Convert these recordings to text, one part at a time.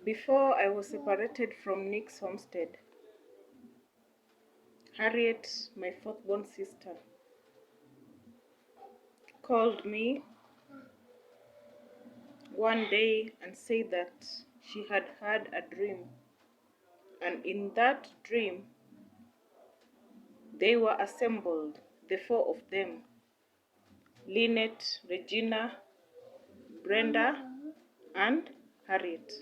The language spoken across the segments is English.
Before I was separated from Nick's homestead, Harriet, my fourth-born sister, called me one day and said that she had had a dream. And in that dream, they were assembled, the four of them, Lynette, Regina, Brenda, and Harriet.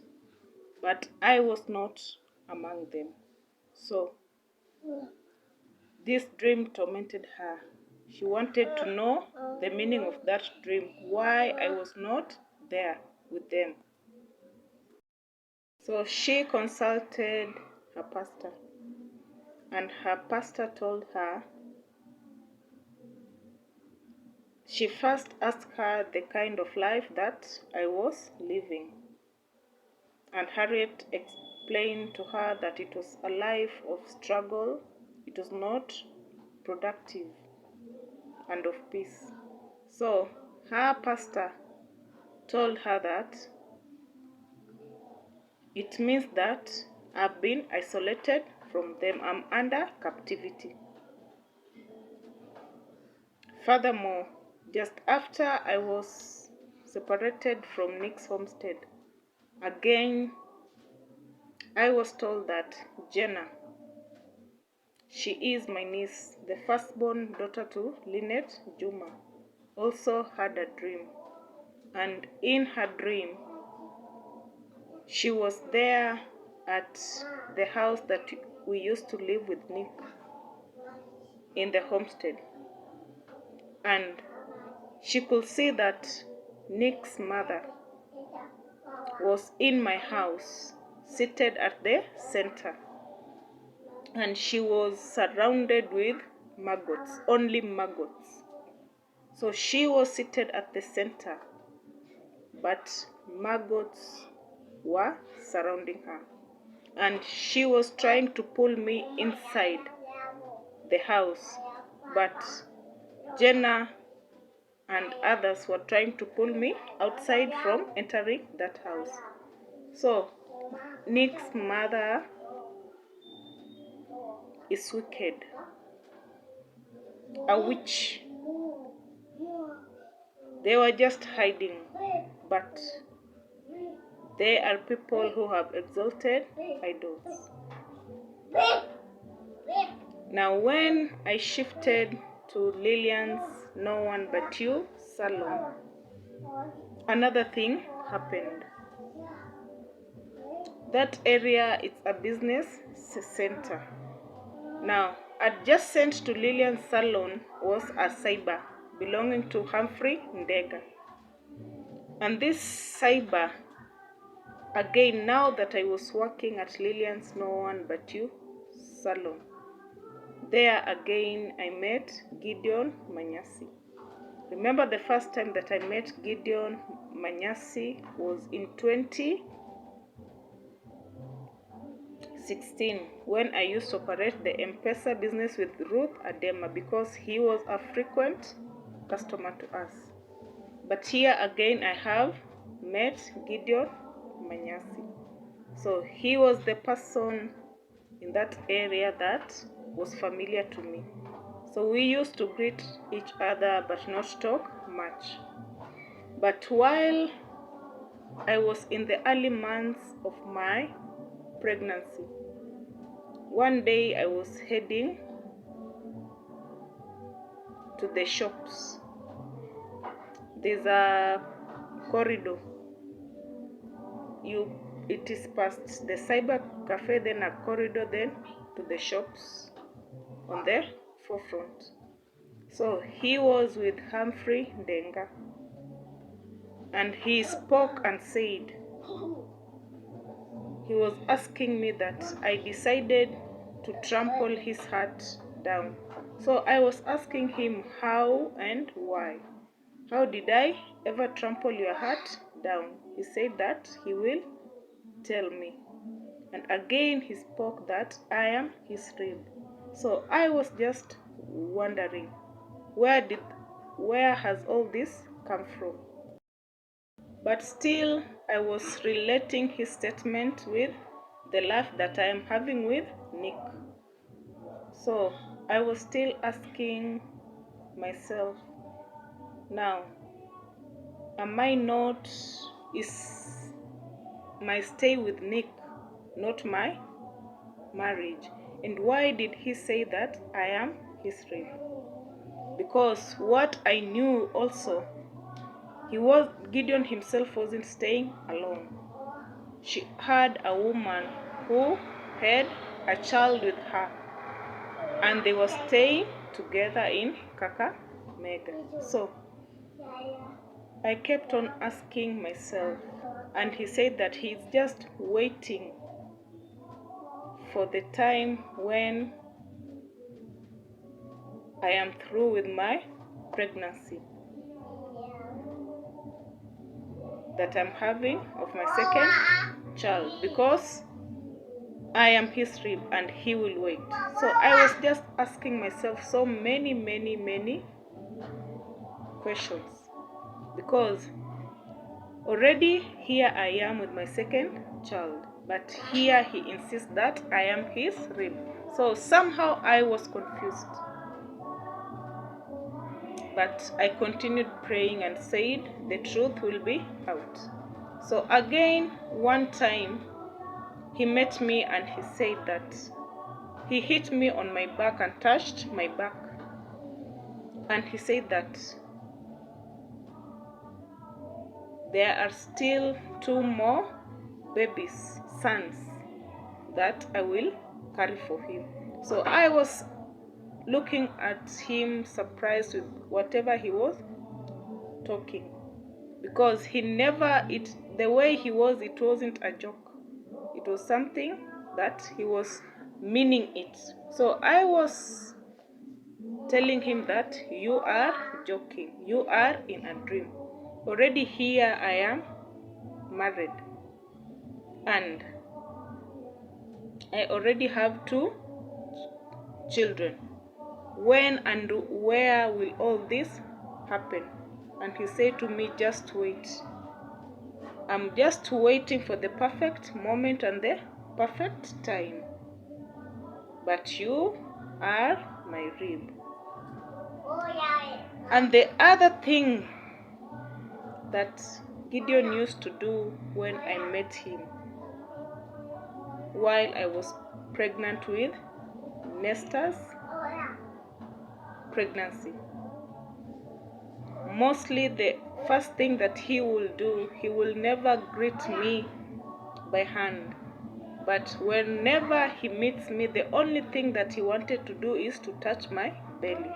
But I was not among them. So this dream tormented her. She wanted to know the meaning of that dream, why I was not there with them. So she consulted her pastor, and her pastor told her, she first asked her the kind of life that I was living. And Harriet explained to her that it was a life of struggle, it was not productive and of peace. So her pastor told her that it means that I've been isolated from them, I'm under captivity. Furthermore, just after I was separated from Nick's homestead, again I was told that Jenna, she is my niece, the firstborn daughter to Lynette Juma, also had a dream. And in her dream, she was there at the house that we used to live with Nick in the homestead. And she could see that Nick's mother was in my house, seated at the center. And she was surrounded with maggots, only maggots. So she was seated at the center, but maggots were surrounding her. And she was trying to pull me inside the house, but Jenna and others were trying to pull me outside from entering that house. So Nick's mother is wicked, a witch. They were just hiding, but they are people who have exalted idols. Now when I shifted to Lillian's No One But You salon, another thing happened. That area is a business center. Now, adjacent to Lillian's salon was a cyber belonging to Humphrey Ndega. And this cyber, again, now that I was working at Lillian's No One But You salon, there again I met Gideon Manyasi. Remember, the first time that I met Gideon Manyasi was in 2016 when I used to operate the M-Pesa business with Ruth Adema, because he was a frequent customer to us. But here again I have met Gideon Manyasi. So he was the person in that area that was familiar to me. So we used to greet each other but not talk much. But while I was in the early months of my pregnancy, one day I was heading to the shops. There's a corridor. It is past the cyber cafe, then a corridor, then to the shops on the forefront. So he was with Humphrey Ndenga, and he spoke and said, he was asking me that I decided to trample his heart down. So I was asking him how and why. How did I ever trample your heart down? He said that he will tell me. And again he spoke that I am his rib. So I was just wondering, where has all this come from? But still, I was relating his statement with the life that I am having with Nick. So I was still asking myself, now, am I not, is my stay with Nick not my marriage? And why did he say that I am his rib? Because what I knew also, Gideon himself wasn't staying alone. She had a woman who had a child with her, and they were staying together in Kakamega. So I kept on asking myself, and he said that he's just waiting for the time when I am through with my pregnancy that I'm having of my second child, because I am his rib and he will wait. So I was just asking myself so many questions, because already here I am with my second child, but here he insists that I am his rib. So somehow I was confused. But I continued praying and said the truth will be out. So again, one time he met me and he said that he hit me on my back and touched my back. And he said that there are still 2 more babies, sons, that I will carry for him. So I was looking at him surprised with whatever he was talking, because the way he was, it wasn't a joke. It was something that he was meaning it. So I was telling him that you are joking, you are in a dream. Already here I am married, and I already have 2 children. When and where will all this happen? And he said to me, just wait. I'm just waiting for the perfect moment and the perfect time. But you are my rib. And the other thing that Gideon used to do when I met him, while I was pregnant with Nesta's pregnancy, mostly the first thing that he will do, he will never greet me by hand. But whenever he meets me, the only thing that he wanted to do is to touch my belly.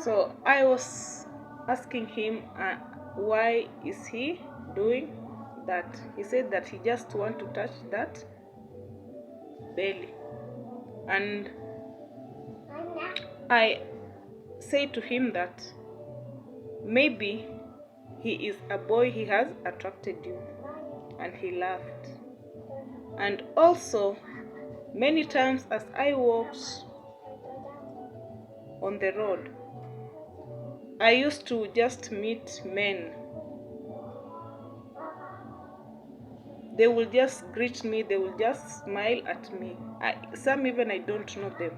So I was asking him, why is he doing that? He said that he just wants to touch that belly. And I said to him that maybe he is a boy, he has attracted you. And he laughed. And also, many times as I walked on the road, I used to just meet men. They will just greet me, they will just smile at me. Some even I don't know them.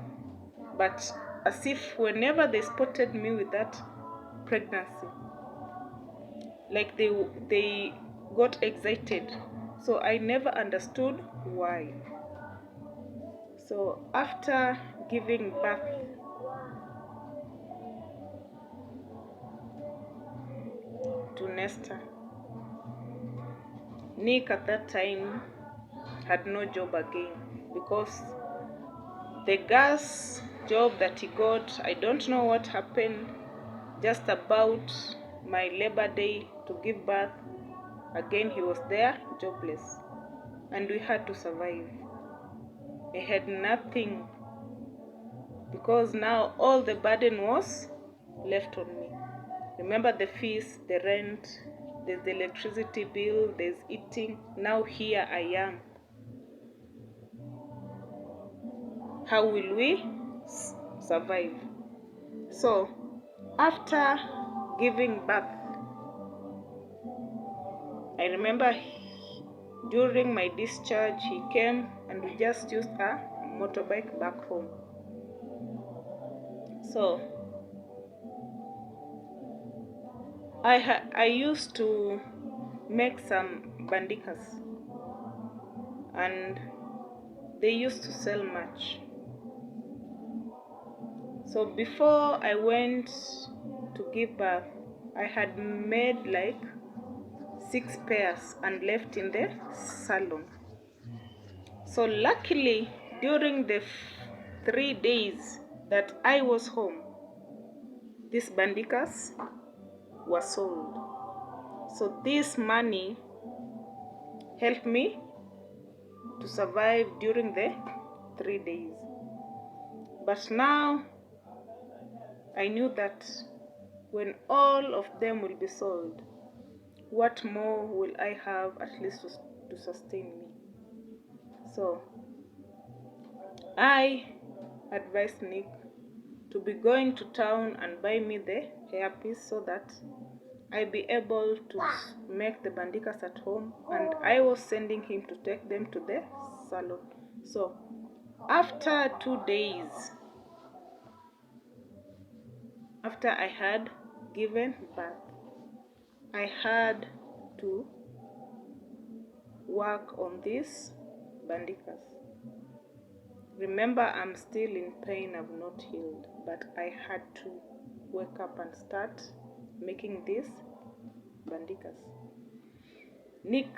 But as if whenever they spotted me with that pregnancy, like they got excited. So I never understood why. So after giving birth to Nesta, Nick at that time had no job again, because the gas job that he got, I don't know what happened, just about my Labor Day to give birth, again he was there jobless, and we had to survive. I had nothing, because now all the burden was left on me. Remember the fees, the rent, there's the electricity bill, there's eating. Now here I am. How will we survive? So after giving birth. I remember during my discharge, he came and we just used a motorbike back home. So I used to make some bandikas, and they used to sell much. So before I went to give birth, I had made like 6 pairs and left in the salon. So luckily, during the 3 days that I was home, these bandikas were sold. So this money helped me to survive during the 3 days. But now I knew that when all of them will be sold, what more will I have at least to sustain me? So I advised Nick to be going to town and buy me the hairpiece so that I be able to make the bandikas at home, and I was sending him to take them to the salon. So after 2 days after I had given birth, I had to work on these bandikas. Remember, I'm still in pain, I've not healed, but I had to wake up and start making these bandikas. Nick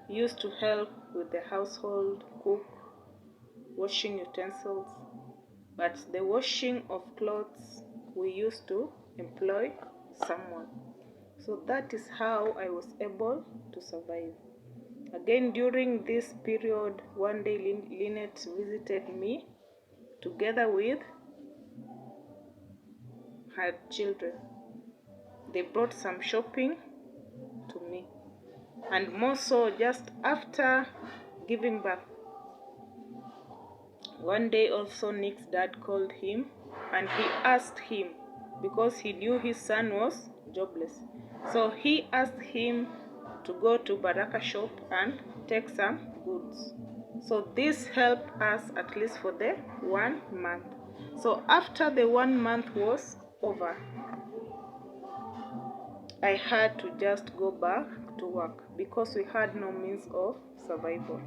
used to help with the household, cook, washing utensils, but the washing of clothes we used to employ someone. So that is how I was able to survive. Again, during this period, one day Lynette visited me together with her children. They brought some shopping to me, and more so just after giving birth. One day also Nick's dad called him and he asked him, because he knew his son was jobless. So he asked him to go to Baraka shop and take some goods. So this helped us at least for the 1 month. So after the 1 month was over, I had to just go back to work because we had no means of survival.